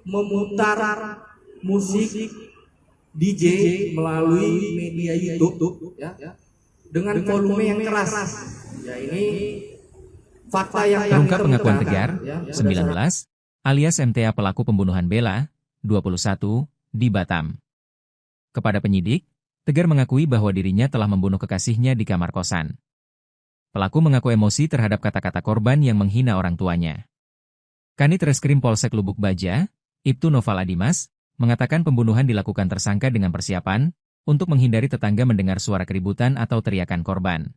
memutar musik DJ melalui media YouTube ya, dengan volume yang keras. Ya, ini fakta yang terungkap pengakuan Tegar, ya, 19, alias MTA pelaku pembunuhan Bella, 21, di Batam. Kepada penyidik, Tegar mengakui bahwa dirinya telah membunuh kekasihnya di kamar kosan. Pelaku mengaku emosi terhadap kata-kata korban yang menghina orang tuanya. Kanit Reskrim Polsek Lubuk Baja, Ibtu Noval Adimas, mengatakan pembunuhan dilakukan tersangka dengan persiapan untuk menghindari tetangga mendengar suara keributan atau teriakan korban.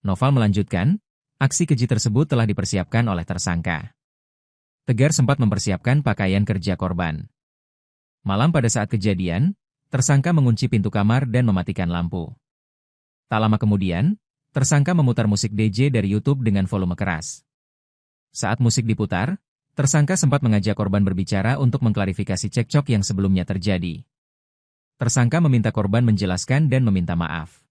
Noval melanjutkan, aksi keji tersebut telah dipersiapkan oleh tersangka. Tegar sempat mempersiapkan pakaian kerja korban. Malam pada saat kejadian, tersangka mengunci pintu kamar dan mematikan lampu. Tak lama kemudian, tersangka memutar musik DJ dari YouTube dengan volume keras. Saat musik diputar, tersangka sempat mengajak korban berbicara untuk mengklarifikasi cekcok yang sebelumnya terjadi. Tersangka meminta korban menjelaskan dan meminta maaf.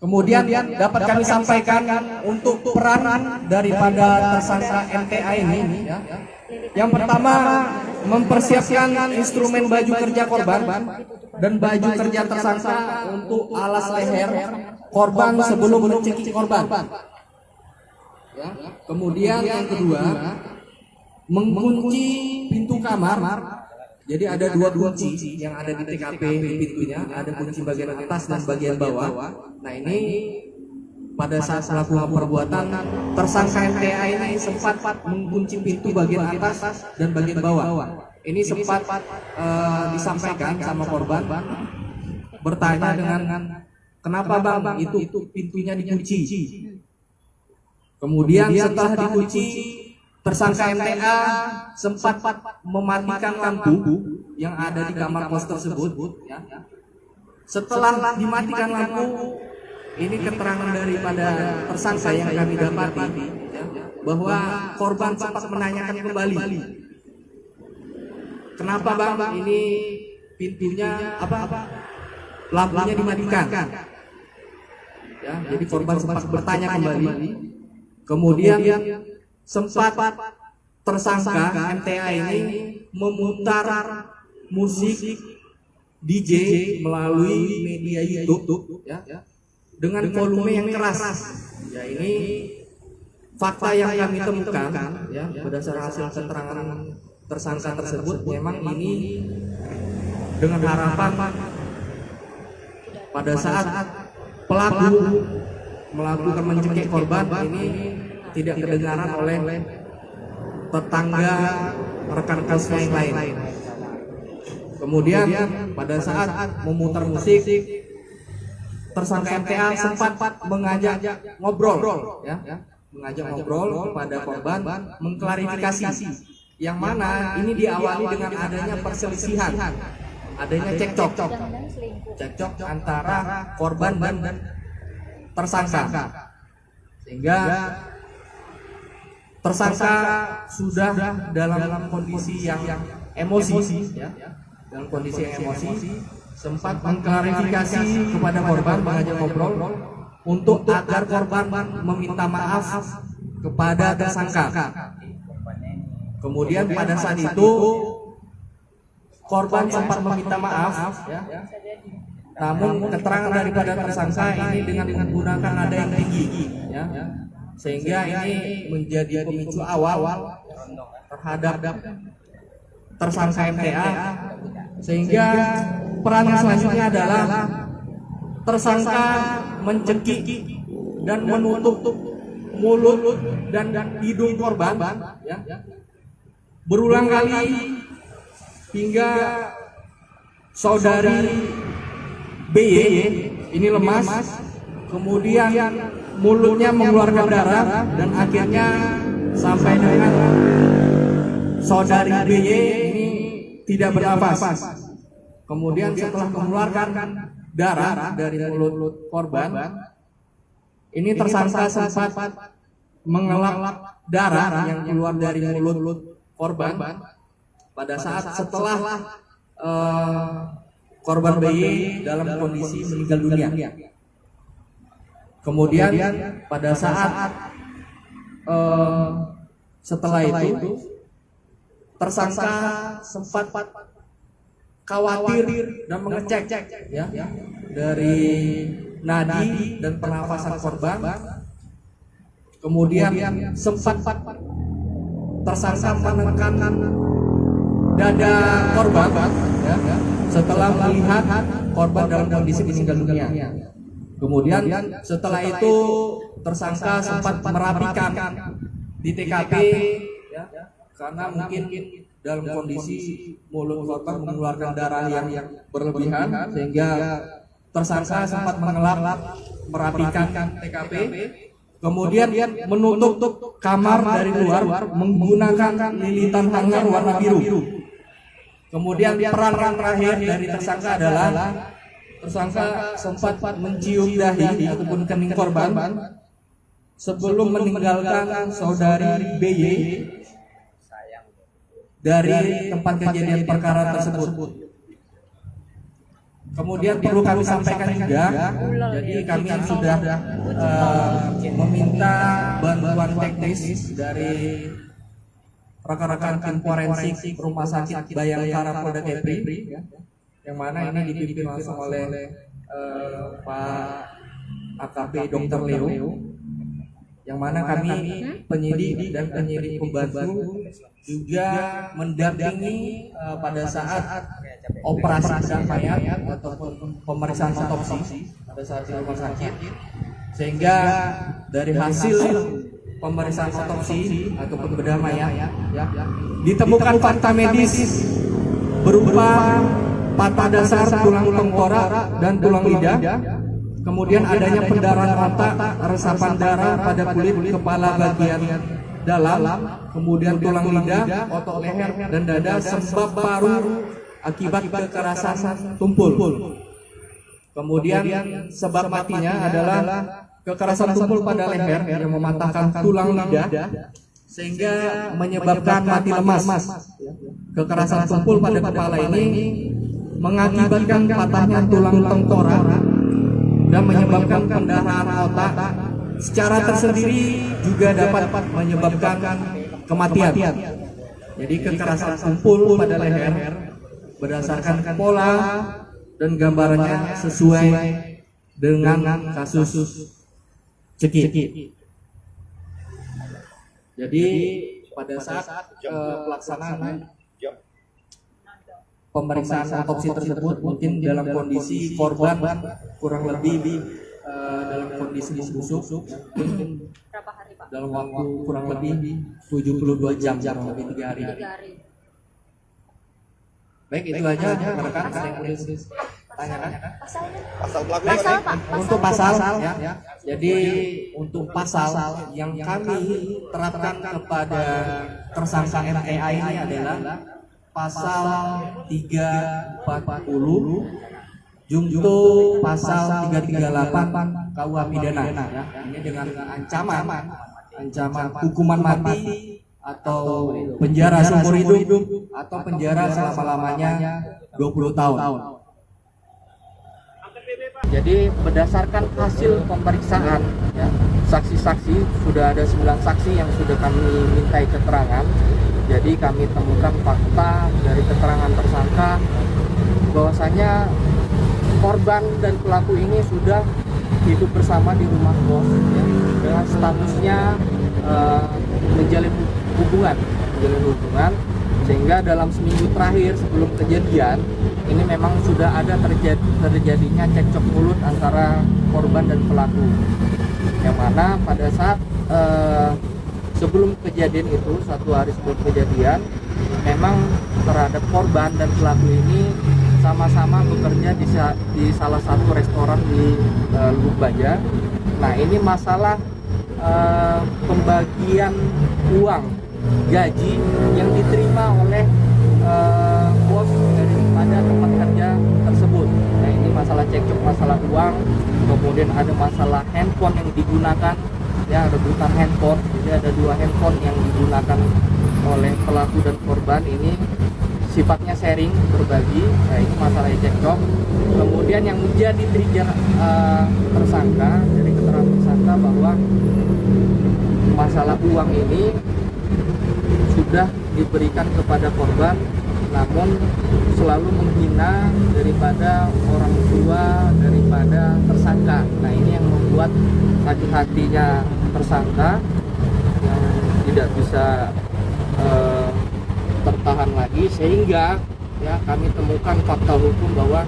Kemudian dapat kami sampaikan untuk peran daripada tersangka MTA ini. Ya. Yang pertama, mempersiapkan instrumen baju kerja korban dan baju kerja tersangka untuk alas leher korban sebelum mencekik korban. Ya. Kemudian yang kedua, mengunci pintu kamar. Jadi ada dua kunci yang ada di TKP pintunya, ada kunci bagian atas dan bagian bawah. Nah, ini pada saat melakukan perbuatan, tersangka MTA ini sempat mengunci pintu bagian atas dan bagian bawah. Ini sempat disampaikan sama korban, bertanya dengan kenapa bang itu pintunya dikunci. Kemudian setelah dikunci, tersangka MTA sempat mematikan lampu yang ada di kamar kos tersebut. Ya. Setelah dimatikan lampu, ini keterangan daripada tersangka yang kami dapati, ya, bahwa korban sempat menanyakan kembali, kenapa bang ini pintunya lampunya dimatikan. Ya, jadi korban sempat bertanya kembali. Kemudian sempat tersangka MTA ini memutar musik DJ melalui media YouTube ya, dengan volume yang keras. Ya, ini fakta yang kami temukan ya, berdasarkan hasil keterangan tersangka tersebut. Memang ini dengan harapan pada saat pelaku melakukan mencekik korban ini tidak kedengaran oleh tetangga rekan kosnya yang lain. Kemudian pada saat memutar musik, tersangka MTA sempat mengajak ngobrol, ya, mengajak ngobrol kepada korban, mengklarifikasi, yang mana ini diawali dengan adanya perselisihan, adanya cekcok antara korban dan tersangka, sehingga tersangka sudah dalam kondisi yang emosi, ya, dalam kondisi yang emosi, sempat mengklarifikasi kepada korban, mengajak ngobrol untuk agar korban meminta maaf kepada tersangka. Kemudian pada saat itu korban sempat meminta maaf, ya, namun keterangan daripada tersangka ini dengan menggunakan nada yang tinggi, ya, sehingga ini menjadi pemicu awal terhadap tersangka MTA, sehingga peran selanjutnya adalah tersangka mencekik dan menutup mulut dan hidung korban, ya, berulang kali hingga saudari BY ini lemas, kemudian mulutnya mengeluarkan darah, dan akhirnya sampai dengan saudari BY ini tidak bernafas. Kemudian setelah mengeluarkan darah dari mulut korban, ini tersangka sempat mengelap darah yang keluar dari mulut korban pada saat setelah korban BY dalam kondisi meninggal dunia. Kemudian pada saat setelah itu tersangka sempat khawatir dan mengecek ya dari nadi dan pernafasan korban. Kemudian sempat tersangka menekan dada korban ya, setelah melihat korban dalam kondisi meninggal dunia. Kemudian setelah itu tersangka sempat merapikan di TKP ya, karena mungkin dalam kondisi mulut korban mengeluarkan darah yang berlebihan, sehingga tersangka sempat mengelap merapikan TKP. Kemudian menutup kamar dari luar menggunakan lilitan hangar warna biru. Kemudian peran terakhir dari tersangka adalah tersangka sempat mencium dahi ataupun kening korban sebelum meninggalkan saudari BY dari tempat kejadian perkara tersebut. Kemudian perlu kami sampaikan juga, jadi kami sudah meminta bantuan teknis dari rekan-rekan tim forensik Rumah Sakit Bayangkara Polda Kepri, yang mana ini dipimpin langsung oleh Pak AKP Dr. Leo, yang mana kami penyidik dan penyidik pembantu juga mendampingi pada saat operasi bedah mayat ataupun pemeriksaan otopsi pada saat di rumah sakit, sehingga dari hasil pemeriksaan otopsi ataupun bedah mayat ya, ditemukan fakta medis berupa patah dasar tulang tengkorak dan tulang lidah. Kemudian adanya pendarahan otak, resapan darah pada kulit kepala bagian dalam, kemudian tulang lidah, otot leher dan dada, sebab paru akibat kekerasan tumpul. Kemudian sebab matinya adalah kekerasan tumpul pada leher yang mematahkan tulang lidah sehingga menyebabkan mati lemas. Kekerasan tumpul pada kepala ini mengakibatkan patahnya tulang tengkorak dan menyebabkan pendarahan otak. Secara tersendiri juga dapat menyebabkan kematian. Jadi kekerasan tumpul pada leher berdasarkan pola dan gambarannya sesuai dengan kasus cekik. Jadi pada saat pelaksanaan pemeriksaan otopsi tersebut, mungkin dalam kondisi korban kurang lebih dalam kondisi busuk, mungkin dalam waktu kurang lebih 72 jam, lebih 3 hari. Baik, itu aja rekan yang boleh tanyakan. Pasal Pak. Untuk pasal ya. Jadi untuk pasal yang kami terapkan kepada tersangka MTA ini adalah pasal 340 junto pasal 338 KUH pidana ya. Ini dengan ancaman hukuman mati atau penjara seumur hidup atau penjara selama-lamanya 20 tahun. Jadi berdasarkan hasil pemeriksaan ya, saksi-saksi sudah ada 9 saksi yang sudah kami mintai keterangan. Jadi kami temukan fakta dari keterangan tersangka bahwasanya korban dan pelaku ini sudah hidup bersama di rumah kos ya, dengan statusnya menjalin hubungan, sehingga dalam seminggu terakhir sebelum kejadian ini memang sudah ada terjadinya cekcok mulut antara korban dan pelaku, yang mana pada saat sebelum kejadian itu, 1 hari sebelum kejadian, memang terhadap korban dan pelaku ini sama-sama bekerja di salah satu restoran di Lubuk Baja. Nah, ini masalah pembagian uang gaji yang diterima oleh bos daripada tempat kerja tersebut. Nah, ini masalah cekcok, masalah uang, kemudian ada masalah handphone yang digunakan, ya, rebutan handphone. Jadi ada 2 handphone yang digunakan oleh pelaku dan korban, ini sifatnya sharing, berbagi. Nah, ini masalah cekcok. Kemudian yang menjadi trigger tersangka, dari keterangan tersangka bahwa masalah uang ini sudah diberikan kepada korban, namun selalu menghina daripada orang tua, daripada tersangka. Nah, ini yang membuat sakit hatinya tersangka yang tidak bisa tertahan lagi, sehingga ya kami temukan fakta hukum bahwa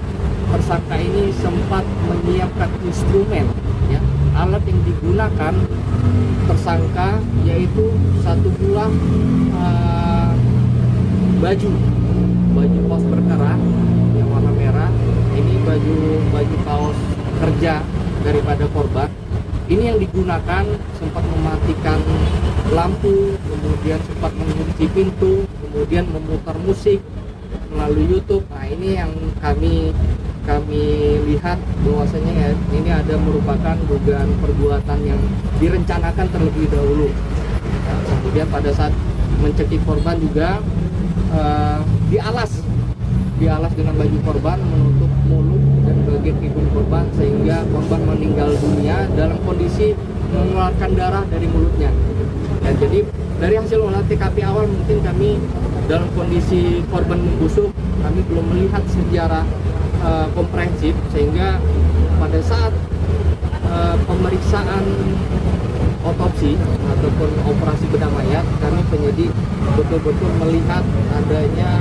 tersangka ini sempat menyiapkan instrumen, ya, alat yang digunakan tersangka, yaitu satu buah baju kaos berkerah yang warna merah. Ini baju kaos kerja daripada korban. Ini yang digunakan sempat mematikan lampu, kemudian sempat mengunci pintu, kemudian memutar musik melalui YouTube. Nah, ini yang kami lihat bahwasanya ya, ini ada merupakan dugaan perbuatan yang direncanakan terlebih dahulu. Nah, kemudian pada saat mencekik korban juga dialas dengan baju korban, menutup mulut dan bagian hidung korban, sehingga korban meninggal dunia dalam kondisi mengeluarkan darah dari mulutnya. Dan jadi dari hasil olah TKP awal, mungkin kami dalam kondisi korban membusuk, kami belum melihat sejarah komprehensif, sehingga pada saat pemeriksaan otopsi ataupun operasi bedah mayat, kami penyidik betul-betul melihat adanya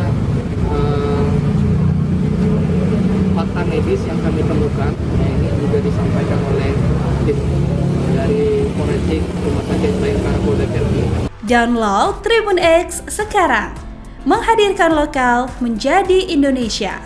fakta medis yang kami temukan. Nah, ini juga disampaikan oleh tim dari forensik Rumah Sakit Bayangkara Polda Jambi. Download Tribun X sekarang, menghadirkan lokal menjadi Indonesia.